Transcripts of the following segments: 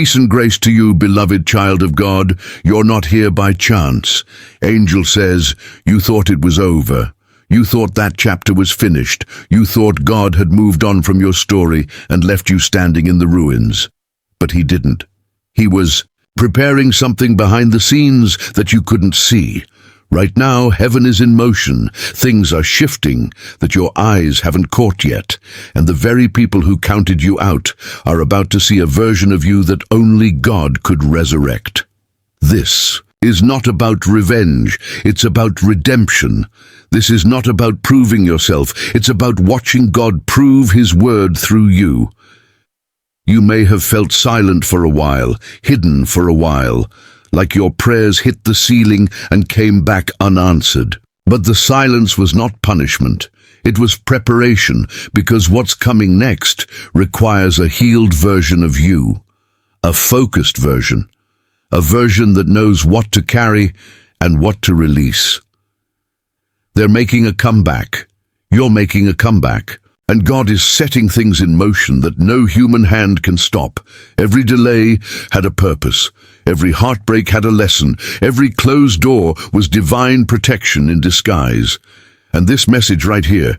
Peace and grace to you, beloved child of God. You're not here by chance. Angel says, you thought it was over. You thought that chapter was finished. You thought God had moved on from your story and left you standing in the ruins. But he didn't. He was preparing something behind the scenes that you couldn't see. Right now, heaven is in motion. Things are shifting that your eyes haven't caught yet. And the very people who counted you out are about to see a version of you that only God could resurrect. This is not about revenge. It's about redemption. This is not about proving yourself. It's about watching God prove His word through you. You may have felt silent for a while, hidden for a while, like your prayers hit the ceiling and came back unanswered. But the silence was not punishment. It was preparation, because what's coming next requires a healed version of you, a focused version, a version that knows what to carry and what to release. They're making a comeback. You're making a comeback. And God is setting things in motion that no human hand can stop. Every delay had a purpose. Every heartbreak had a lesson. Every closed door was divine protection in disguise. And this message right here,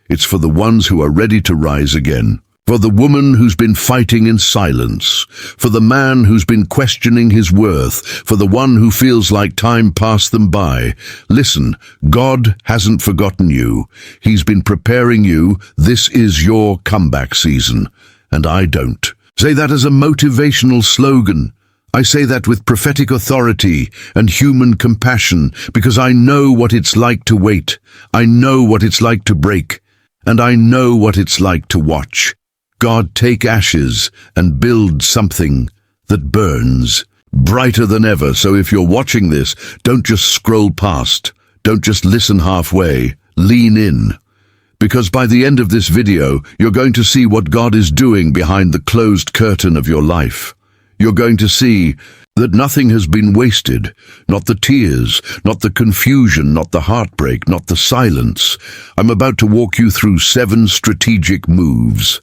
it's for the ones who are ready to rise again. For the woman who's been fighting in silence. For the man who's been questioning his worth. For the one who feels like time passed them by. Listen, God hasn't forgotten you. He's been preparing you. This is your comeback season. And I don't say that as a motivational slogan. I say that with prophetic authority and human compassion, because I know what it's like to wait. I know what it's like to break. And I know what it's like to watch God take ashes and build something that burns brighter than ever. So if you're watching this, don't just scroll past. Don't just listen halfway. Lean in. Because by the end of this video, you're going to see what God is doing behind the closed curtain of your life. You're going to see that nothing has been wasted. Not the tears, not the confusion, not the heartbreak, not the silence. I'm about to walk you through 7 strategic moves.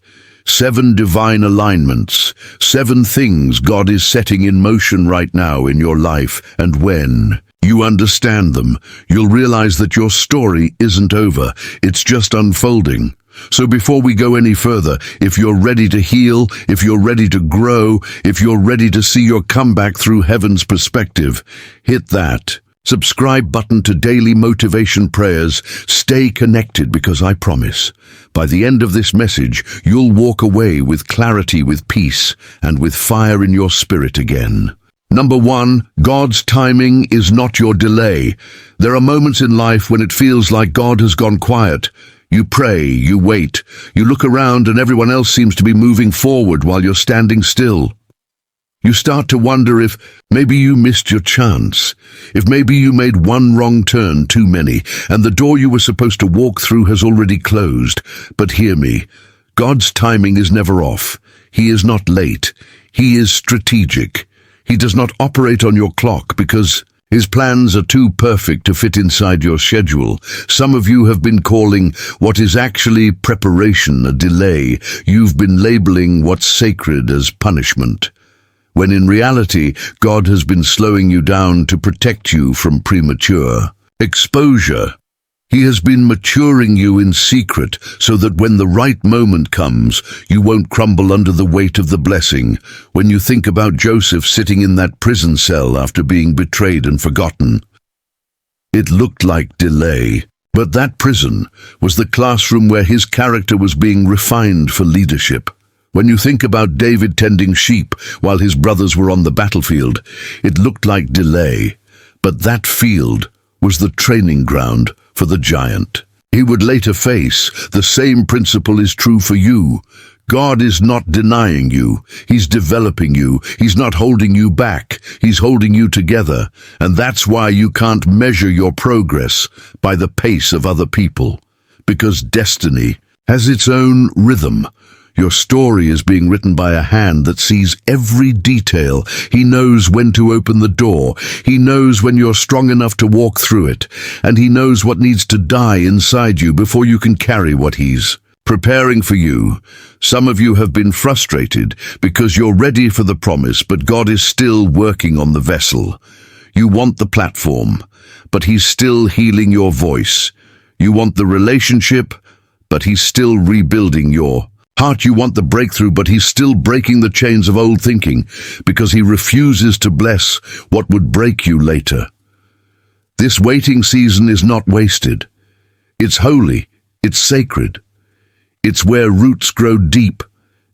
7 divine alignments, 7 things God is setting in motion right now in your life, and when you understand them, you'll realize that your story isn't over, it's just unfolding. So before we go any further, if you're ready to heal, if you're ready to grow, if you're ready to see your comeback through heaven's perspective, hit that subscribe button to Daily Motivation Prayers. Stay connected, because I promise, by the end of this message, you'll walk away with clarity, with peace, and with fire in your spirit again. Number 1, God's timing is not your delay. There are moments in life when it feels like God has gone quiet. You pray, you wait, you look around and everyone else seems to be moving forward while you're standing still. You start to wonder if maybe you missed your chance, if maybe you made one wrong turn too many, and the door you were supposed to walk through has already closed. But hear me, God's timing is never off. He is not late. He is strategic. He does not operate on your clock because His plans are too perfect to fit inside your schedule. Some of you have been calling what is actually preparation a delay. You've been labeling what's sacred as punishment, when in reality, God has been slowing you down to protect you from premature exposure. He has been maturing you in secret so that when the right moment comes, you won't crumble under the weight of the blessing. When you think about Joseph sitting in that prison cell after being betrayed and forgotten, it looked like delay. But that prison was the classroom where his character was being refined for leadership. When you think about David tending sheep while his brothers were on the battlefield, it looked like delay. But that field was the training ground for the giant he would later face. The same principle is true for you. God is not denying you. He's developing you. He's not holding you back. He's holding you together. And that's why you can't measure your progress by the pace of other people, because destiny has its own rhythm. Your story is being written by a hand that sees every detail. He knows when to open the door. He knows when you're strong enough to walk through it. And He knows what needs to die inside you before you can carry what He's preparing for you. Some of you have been frustrated because you're ready for the promise, but God is still working on the vessel. You want the platform, but He's still healing your voice. You want the relationship, but He's still rebuilding your heart. You want the breakthrough, but He's still breaking the chains of old thinking because He refuses to bless what would break you later. This waiting season is not wasted. It's holy. It's sacred. It's where roots grow deep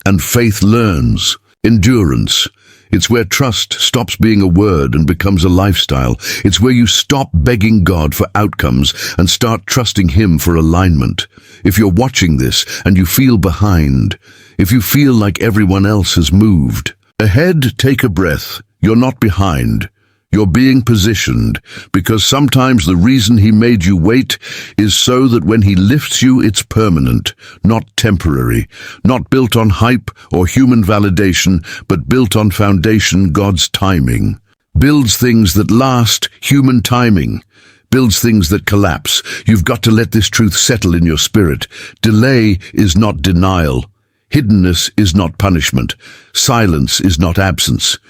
and faith learns endurance. It's where trust stops being a word and becomes a lifestyle. It's where you stop begging God for outcomes and start trusting Him for alignment. If you're watching this and you feel behind, if you feel like everyone else has moved ahead, take a breath. You're not behind. You're being positioned, because sometimes the reason He made you wait is so that when He lifts you, it's permanent, not temporary, not built on hype or human validation, but built on foundation. God's timing builds things that last. Human timing builds things that collapse. You've got to let this truth settle in your spirit. Delay is not denial. Hiddenness is not punishment. Silence is not absence.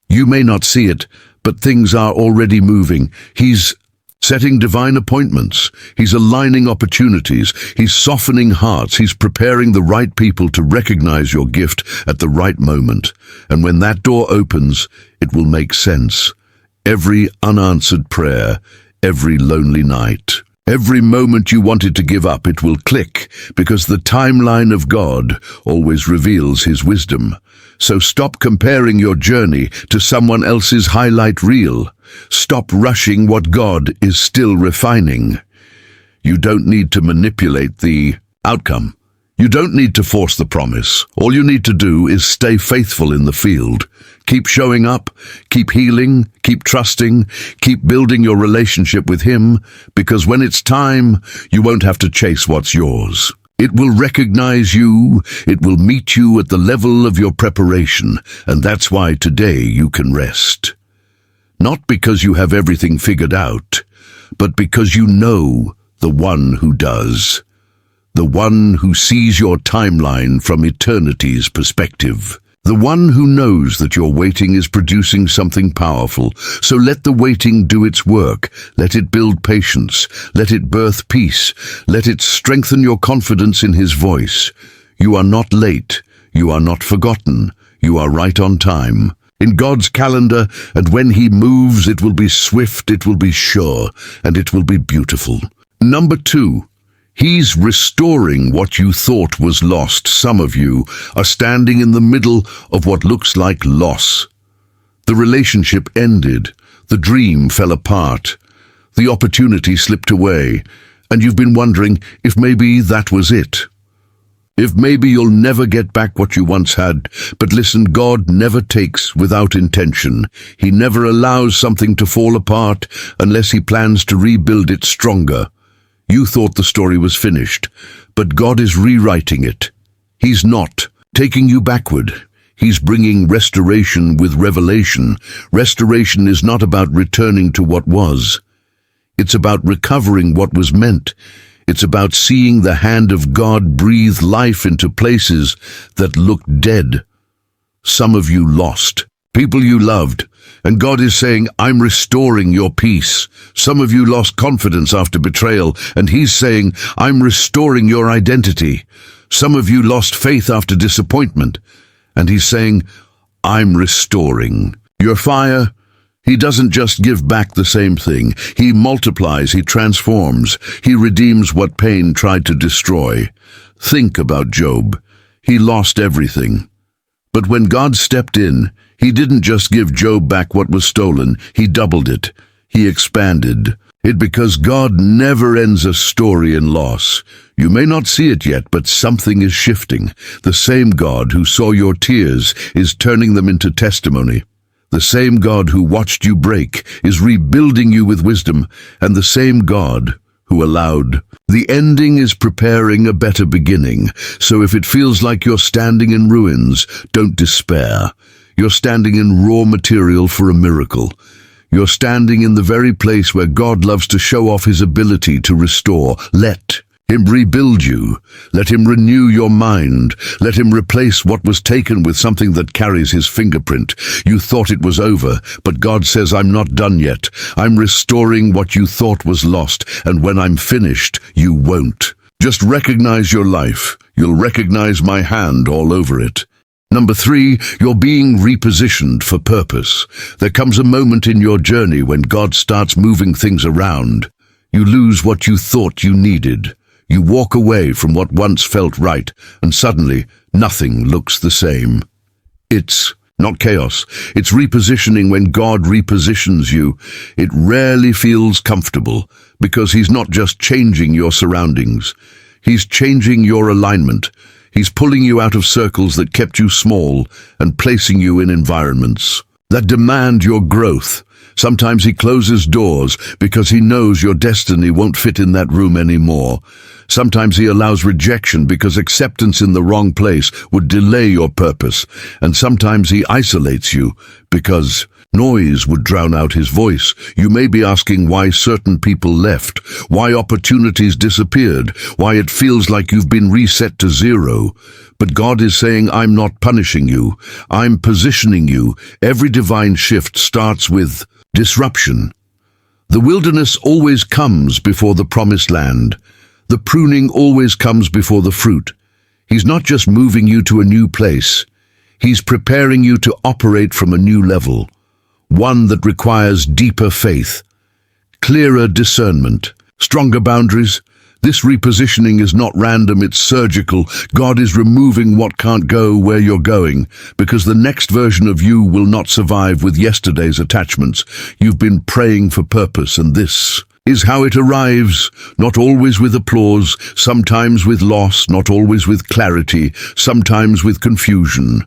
You may not see it, but things are already moving. He's setting divine appointments. He's aligning opportunities. He's softening hearts. He's preparing the right people to recognize your gift at the right moment. And when that door opens, it will make sense. Every unanswered prayer, every lonely night, every moment you wanted to give up, it will click, because the timeline of God always reveals His wisdom. So stop comparing your journey to someone else's highlight reel. Stop rushing what God is still refining. You don't need to manipulate the outcome. You don't need to force the promise. All you need to do is stay faithful in the field. Keep showing up, keep healing, keep trusting, keep building your relationship with Him, because when it's time, you won't have to chase what's yours. It will recognize you, it will meet you at the level of your preparation, and that's why today you can rest. Not because you have everything figured out, but because you know the one who does. The one who sees your timeline from eternity's perspective. The one who knows that your waiting is producing something powerful. So let the waiting do its work. Let it build patience. Let it birth peace. Let it strengthen your confidence in His voice. You are not late. You are not forgotten. You are right on time. In God's calendar, and when He moves, it will be swift, it will be sure, and it will be beautiful. Number 2. He's restoring what you thought was lost. Some of you are standing in the middle of what looks like loss. The relationship ended. The dream fell apart. The opportunity slipped away. And you've been wondering if maybe that was it. If maybe you'll never get back what you once had. But listen, God never takes without intention. He never allows something to fall apart unless He plans to rebuild it stronger. You thought the story was finished, but God is rewriting it. He's not taking you backward. He's bringing restoration with revelation. Restoration is not about returning to what was. It's about recovering what was meant. It's about seeing the hand of God breathe life into places that looked dead. Some of you lost people you loved, and God is saying, I'm restoring your peace. Some of you lost confidence after betrayal, and He's saying, I'm restoring your identity. Some of you lost faith after disappointment, and He's saying, I'm restoring your fire. He doesn't just give back the same thing. He multiplies, He transforms, He redeems what pain tried to destroy. Think about Job. He lost everything. But when God stepped in, He didn't just give Job back what was stolen. He doubled it. He expanded it, because God never ends a story in loss. You may not see it yet, but something is shifting. The same God who saw your tears is turning them into testimony. The same God who watched you break is rebuilding you with wisdom, and the same God who allowed the ending is preparing a better beginning. So if it feels like you're standing in ruins, don't despair. You're standing in raw material for a miracle. You're standing in the very place where God loves to show off His ability to restore. Let Him rebuild you. Let him renew your mind. Let him replace what was taken with something that carries his fingerprint. You thought it was over, but God says, I'm not done yet. I'm restoring what you thought was lost, and when I'm finished, you won't. Just recognize your life. You'll recognize my hand all over it. Number 3, you're being repositioned for purpose. There comes a moment in your journey when God starts moving things around. You lose what you thought you needed. You walk away from what once felt right, and suddenly nothing looks the same. It's not chaos. It's repositioning. When God repositions you, it rarely feels comfortable, because he's not just changing your surroundings. He's changing your alignment. He's pulling you out of circles that kept you small and placing you in environments that demand your growth. Sometimes he closes doors because he knows your destiny won't fit in that room anymore. Sometimes he allows rejection because acceptance in the wrong place would delay your purpose. And sometimes he isolates you because noise would drown out his voice. You may be asking why certain people left, why opportunities disappeared, why it feels like you've been reset to zero. But God is saying, I'm not punishing you. I'm positioning you. Every divine shift starts with disruption. The wilderness always comes before the promised land. The pruning always comes before the fruit. He's not just moving you to a new place. He's preparing you to operate from a new level, one that requires deeper faith, clearer discernment, stronger boundaries. This repositioning is not random, it's surgical. God is removing what can't go where you're going, because the next version of you will not survive with yesterday's attachments. You've been praying for purpose, and this is how it arrives, not always with applause, sometimes with loss, not always with clarity, sometimes with confusion.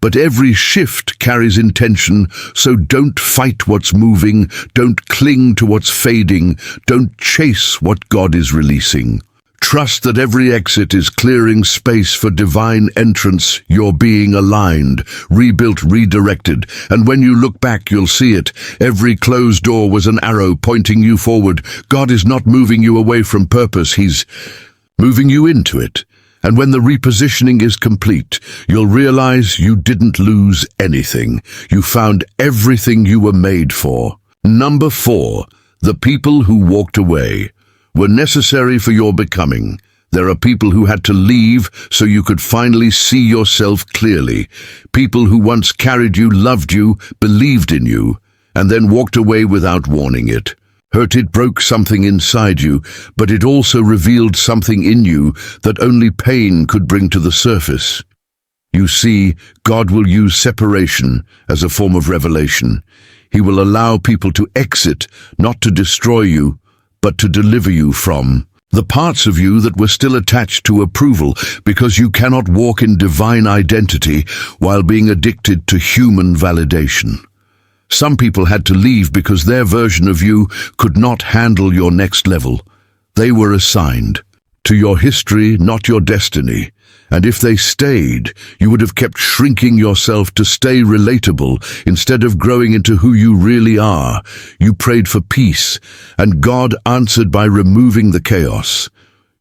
But every shift carries intention, so don't fight what's moving, don't cling to what's fading, don't chase what God is releasing. Trust that every exit is clearing space for divine entrance. You're being aligned, rebuilt, redirected, and when you look back, you'll see it. Every closed door was an arrow pointing you forward. God is not moving you away from purpose, he's moving you into it. And when the repositioning is complete, you'll realize you didn't lose anything. You found everything you were made for. Number 4, the people who walked away were necessary for your becoming. There are people who had to leave so you could finally see yourself clearly. People who once carried you, loved you, believed in you, and then walked away without warning it. Hurt, it broke something inside you, but it also revealed something in you that only pain could bring to the surface. You see, God will use separation as a form of revelation. He will allow people to exit, not to destroy you, but to deliver you from the parts of you that were still attached to approval, because you cannot walk in divine identity while being addicted to human validation. Some people had to leave because their version of you could not handle your next level. They were assigned to your history, not your destiny. And if they stayed, you would have kept shrinking yourself to stay relatable instead of growing into who you really are. You prayed for peace, and God answered by removing the chaos.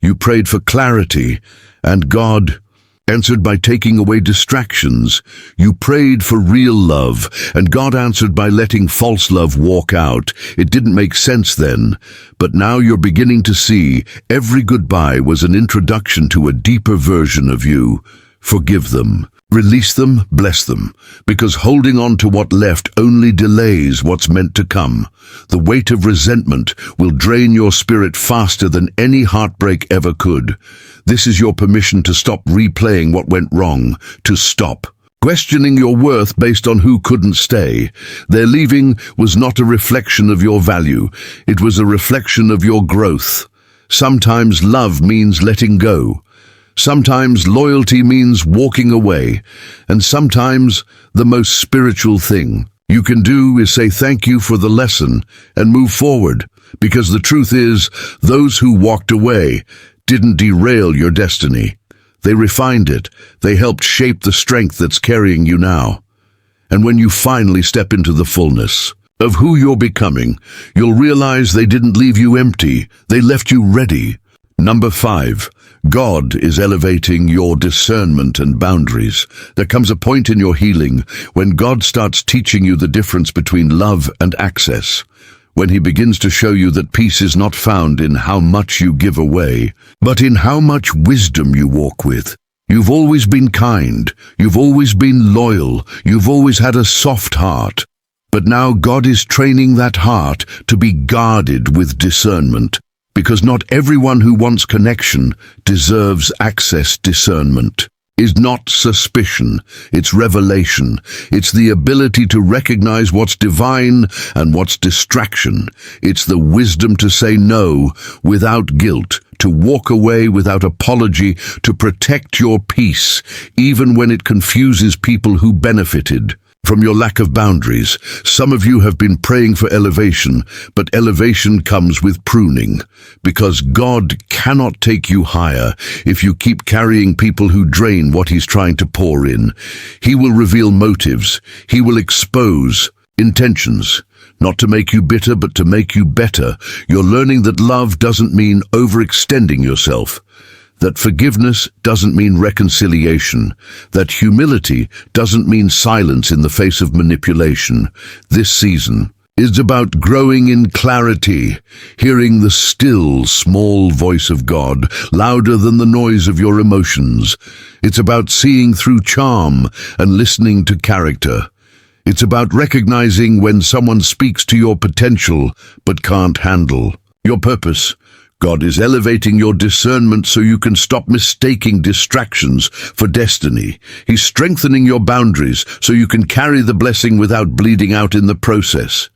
You prayed for clarity, and God answered by taking away distractions. You prayed for real love, and God answered by letting false love walk out. It didn't make sense then, but now you're beginning to see every goodbye was an introduction to a deeper version of you. Forgive them. Release them, bless them, because holding on to what left only delays what's meant to come. The weight of resentment will drain your spirit faster than any heartbreak ever could. This is your permission to stop replaying what went wrong, to stop questioning your worth based on who couldn't stay. Their leaving was not a reflection of your value. It was a reflection of your growth. Sometimes love means letting go. Sometimes loyalty means walking away, and sometimes the most spiritual thing you can do is say thank you for the lesson and move forward, because the truth is, those who walked away didn't derail your destiny. They refined it. They helped shape the strength that's carrying you now. And when you finally step into the fullness of who you're becoming, you'll realize they didn't leave you empty. They left you ready Number 5. God is elevating your discernment and boundaries. There comes a point in your healing when God starts teaching you the difference between love and access. When he begins to show you that peace is not found in how much you give away, but in how much wisdom you walk with. You've always been kind, you've always been loyal, you've always had a soft heart. But now God is training that heart to be guarded with discernment, because not everyone who wants connection deserves access. Discernment is not suspicion, it's revelation. It's the ability to recognize what's divine and what's distraction. It's the wisdom to say no without guilt, to walk away without apology, to protect your peace, even when it confuses people who benefited from your lack of boundaries. Some of you have been praying for elevation, but elevation comes with pruning, because God cannot take you higher if you keep carrying people who drain what he's trying to pour in. He will reveal motives. He will expose intentions, not to make you bitter, but to make you better. You're learning that love doesn't mean overextending yourself, that forgiveness doesn't mean reconciliation, that humility doesn't mean silence in the face of manipulation. This season is about growing in clarity, hearing the still, small voice of God, louder than the noise of your emotions. It's about seeing through charm and listening to character. It's about recognizing when someone speaks to your potential but can't handle your purpose. God is elevating your discernment so you can stop mistaking distractions for destiny. He's strengthening your boundaries so you can carry the blessing without bleeding out in the process.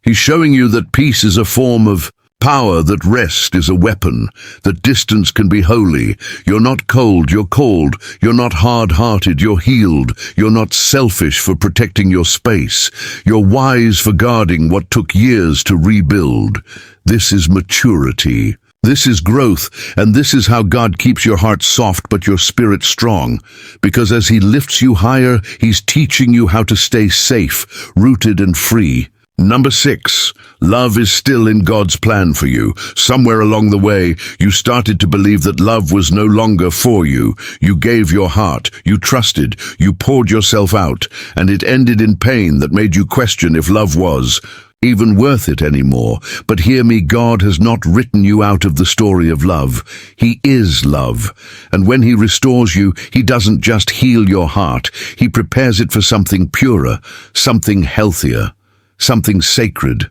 He's showing you that peace is a form of power, that rest is a weapon, that distance can be holy. You're not cold, you're called. You're not hard-hearted, you're healed. You're not selfish for protecting your space. You're wise for guarding what took years to rebuild. This is maturity. This is growth, and this is how God keeps your heart soft but your spirit strong. Because as he lifts you higher, he's teaching you how to stay safe, rooted and free. Number 6, love is still in God's plan for you. Somewhere along the way, you started to believe that love was no longer for you. You gave your heart, you trusted, you poured yourself out, and it ended in pain that made you question if love was even worth it anymore. But hear me, God has not written you out of the story of love. He is love. And when he restores you, he doesn't just heal your heart. He prepares it for something purer, something healthier, something sacred.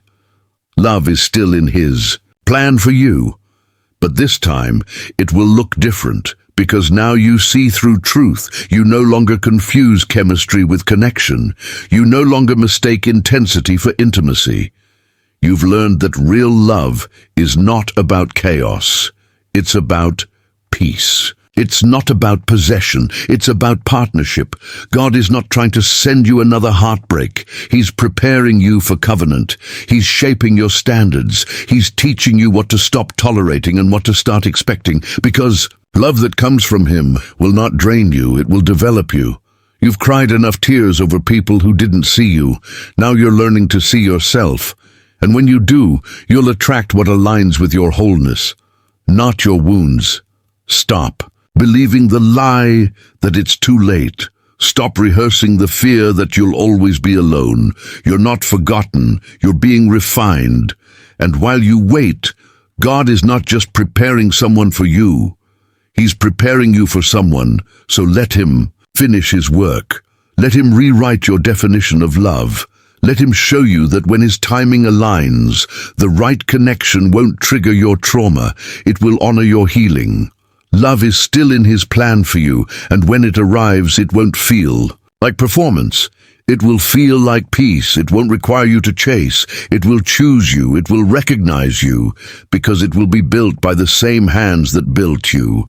Love is still in his plan for you. But this time, it will look different. Because now you see through truth. You no longer confuse chemistry with connection. You no longer mistake intensity for intimacy. You've learned that real love is not about chaos. It's about peace. It's not about possession. It's about partnership. God is not trying to send you another heartbreak. He's preparing you for covenant. He's shaping your standards. He's teaching you what to stop tolerating and what to start expecting. Because love that comes from him will not drain you, it will develop you. You've cried enough tears over people who didn't see you. Now you're learning to see yourself. And when you do, you'll attract what aligns with your wholeness, not your wounds. Stop believing the lie that it's too late. Stop rehearsing the fear that you'll always be alone. You're not forgotten, you're being refined. And while you wait, God is not just preparing someone for you. He's preparing you for someone, so let him finish his work. Let him rewrite your definition of love. Let him show you that when his timing aligns, the right connection won't trigger your trauma. It will honor your healing. Love is still in his plan for you, and when it arrives, it won't feel like performance. It will feel like peace. It won't require you to chase. It will choose you. It will recognize you, because it will be built by the same hands that built you.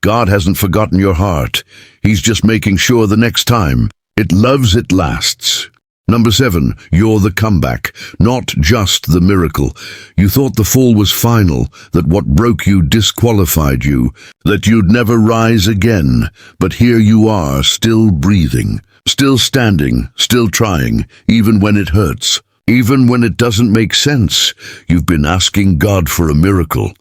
God hasn't forgotten your heart. He's just making sure the next time it loves, it lasts. Number 7, you're the comeback, not just the miracle. You thought the fall was final, that what broke you disqualified you, that you'd never rise again. But here you are, still breathing, still standing, still trying, even when it hurts, even when it doesn't make sense. You've been asking God for a miracle.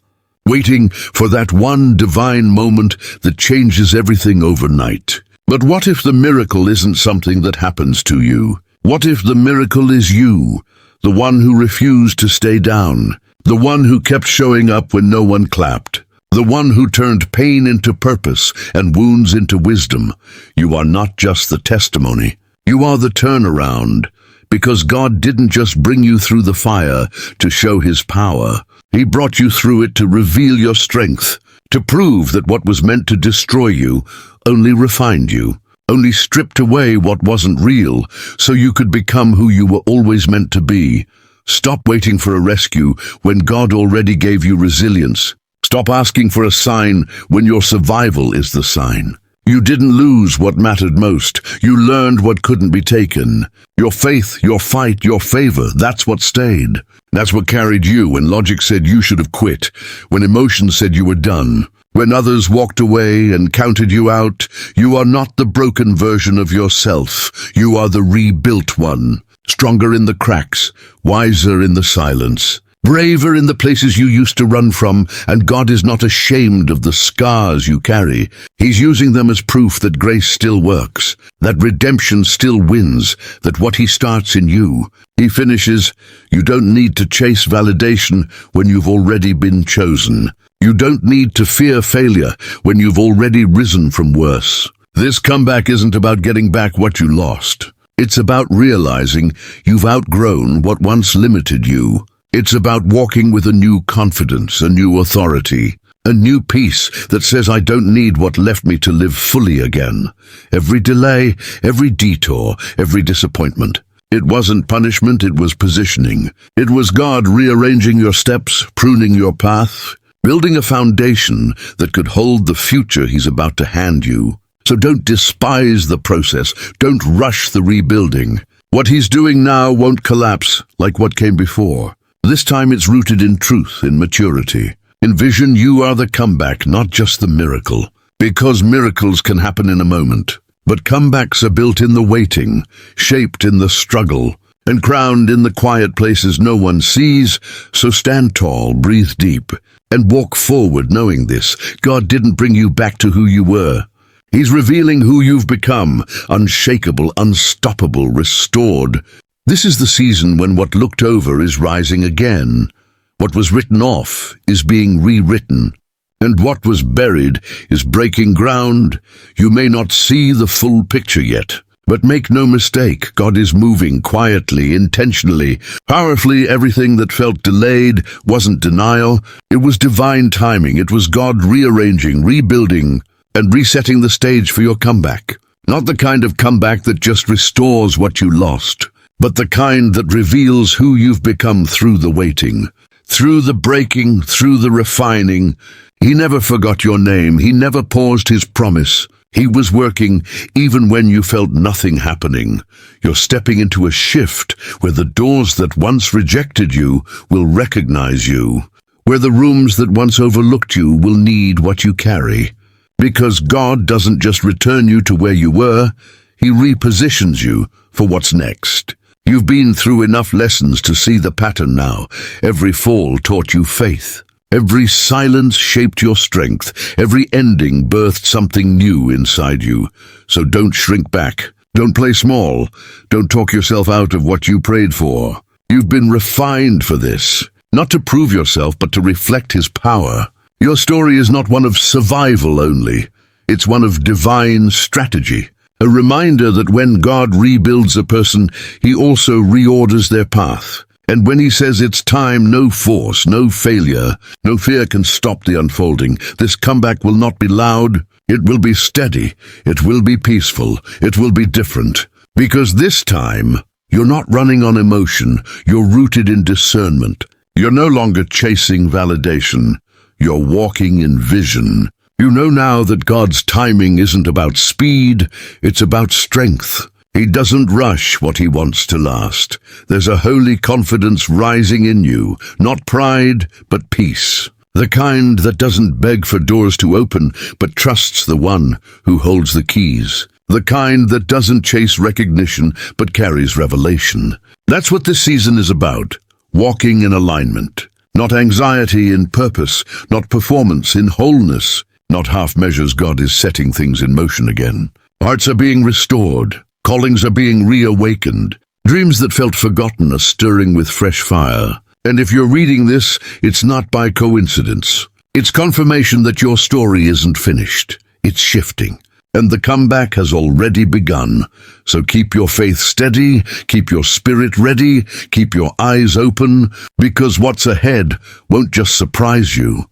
waiting for that one divine moment that changes everything overnight. But what if the miracle isn't something that happens to you? What if the miracle is you, the one who refused to stay down, the one who kept showing up when no one clapped, the one who turned pain into purpose and wounds into wisdom? You are not just the testimony. You are the turnaround, because God didn't just bring you through the fire to show His power. He brought you through it to reveal your strength, to prove that what was meant to destroy you only refined you, only stripped away what wasn't real, so you could become who you were always meant to be. Stop waiting for a rescue when God already gave you resilience. Stop asking for a sign when your survival is the sign. You didn't lose what mattered most. You learned what couldn't be taken. Your faith, your fight, your favor, that's what stayed. That's what carried you when logic said you should have quit, when emotion said you were done. When others walked away and counted you out, you are not the broken version of yourself. You are the rebuilt one, stronger in the cracks, wiser in the silence, braver in the places you used to run from, and God is not ashamed of the scars you carry. He's using them as proof that grace still works, that redemption still wins, that what He starts in you, He finishes. You don't need to chase validation when you've already been chosen. You don't need to fear failure when you've already risen from worse. This comeback isn't about getting back what you lost. It's about realizing you've outgrown what once limited you. It's about walking with a new confidence, a new authority, a new peace that says, I don't need what left me to live fully again. Every delay, every detour, every disappointment. It wasn't punishment, it was positioning. It was God rearranging your steps, pruning your path, building a foundation that could hold the future He's about to hand you. So don't despise the process. Don't rush the rebuilding. What He's doing now won't collapse like what came before. This time it's rooted in truth, in maturity. In vision, you are the comeback, not just the miracle. Because miracles can happen in a moment. But comebacks are built in the waiting, shaped in the struggle, and crowned in the quiet places no one sees. So stand tall, breathe deep, and walk forward knowing this. God didn't bring you back to who you were. He's revealing who you've become, unshakable, unstoppable, restored. This is the season when what looked over is rising again. What was written off is being rewritten. And what was buried is breaking ground. You may not see the full picture yet, but make no mistake, God is moving quietly, intentionally, powerfully. Everything that felt delayed wasn't denial. It was divine timing. It was God rearranging, rebuilding, and resetting the stage for your comeback. Not the kind of comeback that just restores what you lost, but the kind that reveals who you've become through the waiting, through the breaking, through the refining. He never forgot your name. He never paused His promise. He was working even when you felt nothing happening. You're stepping into a shift where the doors that once rejected you will recognize you, where the rooms that once overlooked you will need what you carry. Because God doesn't just return you to where you were, He repositions you for what's next. You've been through enough lessons to see the pattern now. Every fall taught you faith. Every silence shaped your strength. Every ending birthed something new inside you. So don't shrink back. Don't play small. Don't talk yourself out of what you prayed for. You've been refined for this, not to prove yourself, but to reflect His power. Your story is not one of survival only. It's one of divine strategy. A reminder that when God rebuilds a person, He also reorders their path. And when He says it's time, no force, no failure, no fear can stop the unfolding. This comeback will not be loud. It will be steady. It will be peaceful. It will be different. Because this time, you're not running on emotion. You're rooted in discernment. You're no longer chasing validation. You're walking in vision. You know now that God's timing isn't about speed, it's about strength. He doesn't rush what He wants to last. There's a holy confidence rising in you, not pride, but peace. The kind that doesn't beg for doors to open, but trusts the one who holds the keys. The kind that doesn't chase recognition, but carries revelation. That's what this season is about, walking in alignment. Not anxiety in purpose, not performance in wholeness, not half measures. God is setting things in motion again. Hearts are being restored, callings are being reawakened, dreams that felt forgotten are stirring with fresh fire. And if you're reading this, it's not by coincidence. It's confirmation that your story isn't finished. It's shifting. And the comeback has already begun. So keep your faith steady, keep your spirit ready, keep your eyes open, because what's ahead won't just surprise you.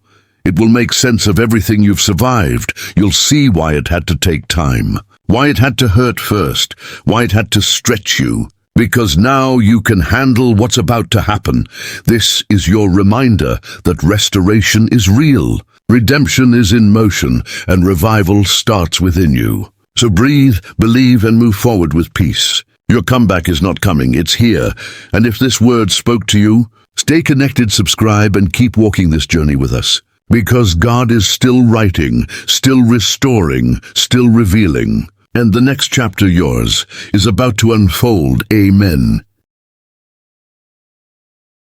It will make sense of everything you've survived. You'll see why it had to take time, why it had to hurt first, why it had to stretch you. Because now you can handle what's about to happen. This is your reminder that restoration is real, redemption is in motion, and revival starts within you. So breathe, believe, and move forward with peace. Your comeback is not coming, it's here. And if this word spoke to you, stay connected, subscribe, and keep walking this journey with us. Because God is still writing, still restoring, still revealing. And the next chapter, yours, is about to unfold. Amen.